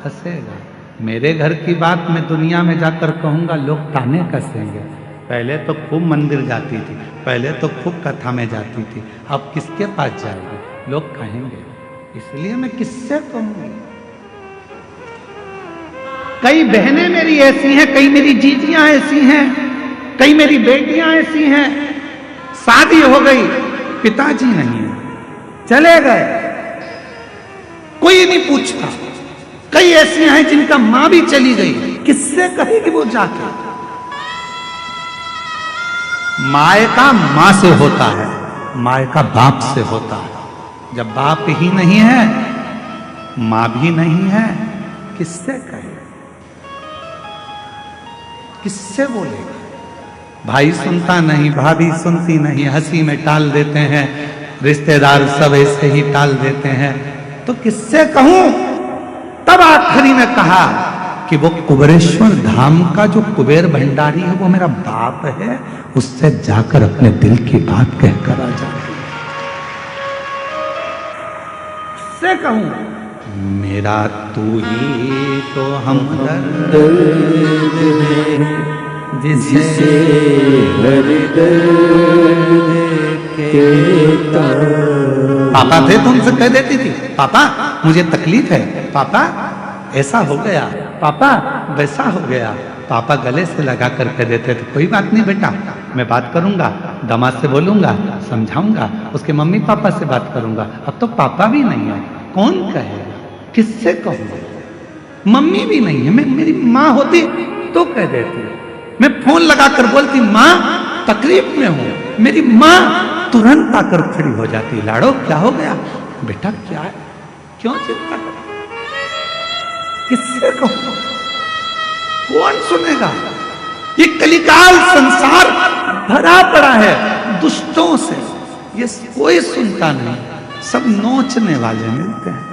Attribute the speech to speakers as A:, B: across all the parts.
A: हंसेगा। मेरे घर की बात मैं दुनिया में जाकर कहूंगा, लोग ताने कसेंगे। पहले तो खूब मंदिर जाती थी, पहले तो खूब कथा में जाती थी, अब किसके पास जाएगी, लोग कहेंगे। इसलिए मैं किससे कहूंगी। कई बहनें मेरी ऐसी हैं, कई मेरी जीजियां ऐसी हैं, कई मेरी बेटियां ऐसी हैं, शादी हो गई, पिताजी नहीं है, चले गए, कोई नहीं पूछता। कई ऐसी हैं जिनका मां भी चली गई, किससे कहेगी वो जाके। मायका मां से होता है, मायका बाप से होता है। जब बाप ही नहीं है, मां भी नहीं है, किससे कहे, किससे बोलेगा। भाई सुनता नहीं, भाभी सुनती नहीं, हंसी में टाल देते हैं, रिश्तेदार सब ऐसे ही टाल देते हैं, तो किससे कहूं। तब आखिरी में कहा कि वो कुबेरेश्वर धाम का जो कुबेर भंडारी है वो मेरा बाप है, उससे जाकर अपने दिल की बात कहकर आ जा। उससे कहूं, मेरा तू ही तो हमदर्द है, जिसे हर दर्द कहता। पापा थे तो उनसे कह देती थी, पापा मुझे तकलीफ है, पापा ऐसा हो गया, पापा वैसा हो गया। पापा गले से लगा कर कह देते थे, कोई बात नहीं बेटा, मैं बात करूंगा, दामाद से बोलूंगा, समझाऊंगा, उसके मम्मी पापा से बात करूंगा। अब तो पापा भी नहीं है, कौन कहेगा, किससे कहूंगा। मम्मी भी नहीं है, मैं मेरी माँ होती तो कह देती, मैं फोन लगाकर बोलती माँ तकलीफ में हूं, मेरी माँ तुरंत आकर खड़ी हो जाती, लाड़ो क्या हो गया बेटा, क्या है, क्यों चिंता कर, किससे कहूं, कौन सुनेगा। ये कलिकाल संसार भरा पड़ा है दुष्टों से, ये कोई सुनता नहीं, सब नोचने वाले मिलते हैं।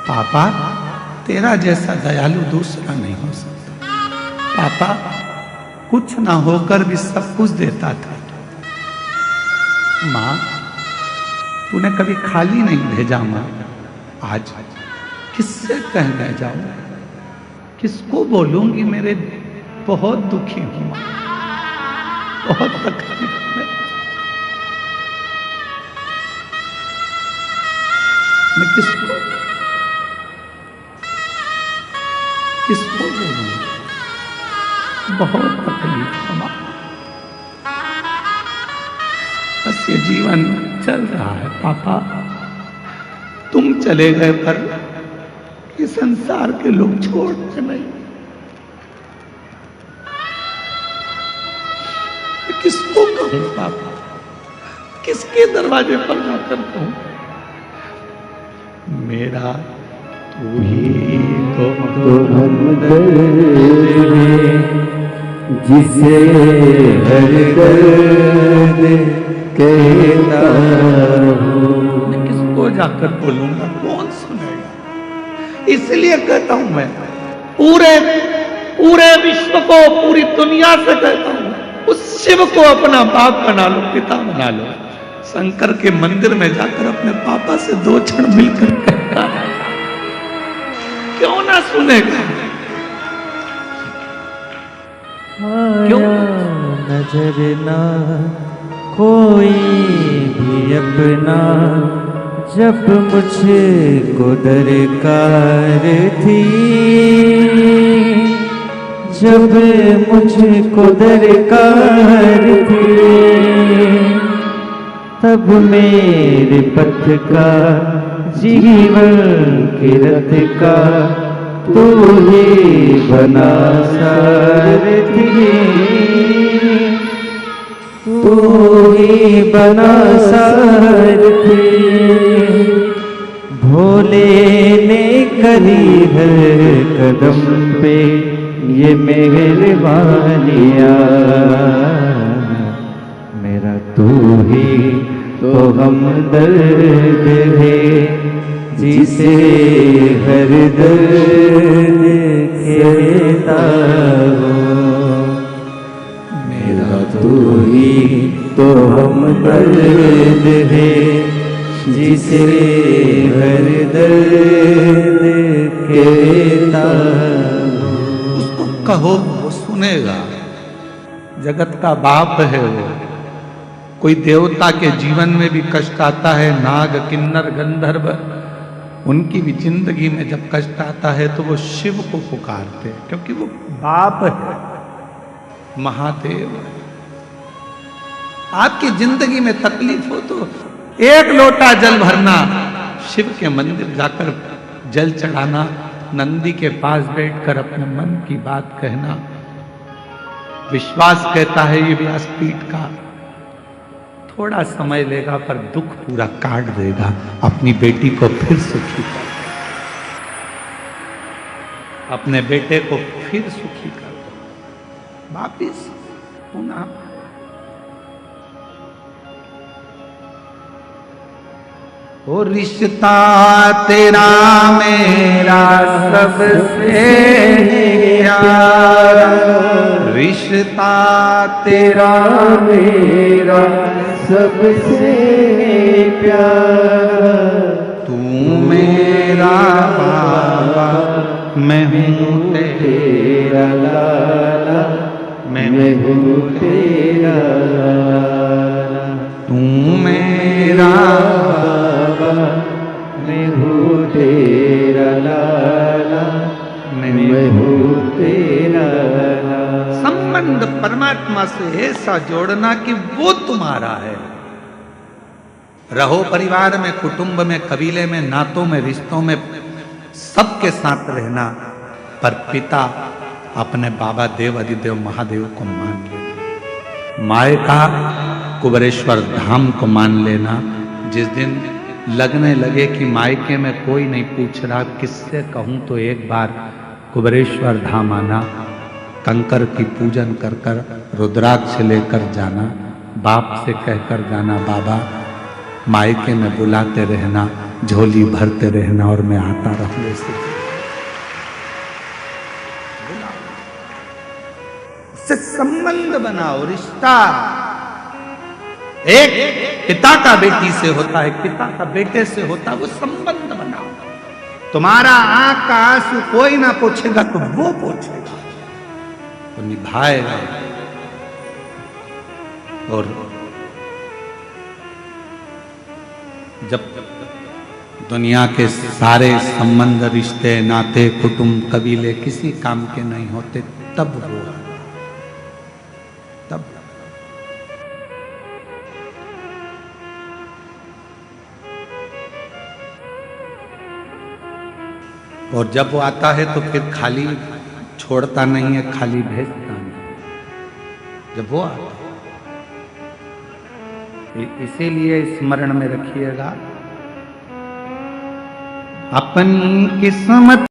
A: पापा तेरा जैसा दयालु दूसरा नहीं हो सकता, पापा कुछ ना होकर भी सब कुछ देता था। माँ तूने कभी खाली नहीं भेजा माँ, आज किससे कहने जाऊं, किसको बोलूंगी, मेरे बहुत दुखी हूं माँ, बहुत तकलीफ में। मैं किसको बोलूं, बहुत तकलीफ है माँ। बस ये जीवन चल रहा है पापा, तुम चले गए पर ये संसार के लोग छोड़ते नहीं। किसको कहूं पापा, किसके दरवाजे पर जाकर कहूं, मेरा तू ही तो हमदर्द है, जिसे हर दर्द कहता हूं। मैं किसको जाकर बोलूंगा, कौन सुनेगा। इसलिए कहता हूं मैं पूरे विश्व को, पूरी दुनिया से कहता हूं, उस शिव को अपना बाप बना लो, पिता बना लो। शंकर के मंदिर में जाकर अपने पापा से दो क्षण मिलकर कहता है, क्यों ना सुनेगा, क्यों
B: नजर ना कोई भी अपना, जब मुझको दरकार थी, जब मुझको दरकार थी, तब मेरे पथ का जीवन की रथ का तू ही बना सारथी, तू ही बना सारथी। भोले ने करी हर कदम पे ये मेहरबानियाँ, मेरा तू ही तो हमदर्द है, जिसे हर दर्द कहता हूँ। मेरा तू ही तो हमदर्द है, जिसे हर दर्द कहता देता हूँ।
A: उसको कहो, वो सुनेगा। जगत का बाप है वो। कोई देवता के जीवन में भी कष्ट आता है, नाग किन्नर गंधर्व, उनकी भी जिंदगी में जब कष्ट आता है तो वो शिव को पुकारते हैं, क्योंकि वो बाप है, महादेव है। आपकी जिंदगी में तकलीफ हो तो एक लोटा जल भरना, शिव के मंदिर जाकर जल चढ़ाना, नंदी के पास बैठकर अपने मन की बात कहना। विश्वास कहता है ये व्यासपीठ का थोड़ा समय लेगा पर दुख पूरा काट देगा, अपनी बेटी को फिर सुखी कर, अपने बेटे को फिर सुखी कर, वापिस पुनः। ओ रिश्ता तेरा मेरा सबसे प्यारा, रिश्ता तेरा
B: मेरा सबसे प्यारा,
A: तू मेरा बाबा, मैं हूँ
B: तेरा लाला, मैं हूँ तेरा लाला।
A: तू मेरा
B: बाबा, मैं हूँ तेरा लाला, मैं हूँ तेरा लाला।
A: संबंध परमात्मा से ऐसा जोड़ना कि वो तुम्हारा है। रहो परिवार में, कुटुंब में, कबीले में, नातों में, रिश्तों में, सबके साथ रहना, पर पिता अपने बाबा देव अधिदेव महादेव को मान लेना, माए का कुबरेश्वर धाम को मान लेना। जिस दिन लगने लगे कि मायके में कोई नहीं पूछ रहा, किससे कहूं, तो एक बार कुबरेश्वर धाम आना, कंकर की पूजन कर कर रुद्राक्ष लेकर जाना, बाप से कहकर जाना, बाबा मायके में बुलाते रहना, झोली भरते रहना और मैं आता रहूं। से संबंध बनाओ, रिश्ता एक पिता का बेटी से होता है, पिता का बेटे से होता है, वो संबंध बनाओ। तुम्हारा आंख का आंसू कोई ना पूछेगा तो वो पूछेगा, तो निभाएगा। और जब दुनिया के सारे संबंध, रिश्ते, नाते, कुटुंब, कबीले किसी काम के नहीं होते, तब वो तब और जब वो आता है तो फिर खाली छोड़ता नहीं है, खाली भेजता नहीं। जब वो आता है, इसीलिए स्मरण में रखिएगा, अपनी किस्मत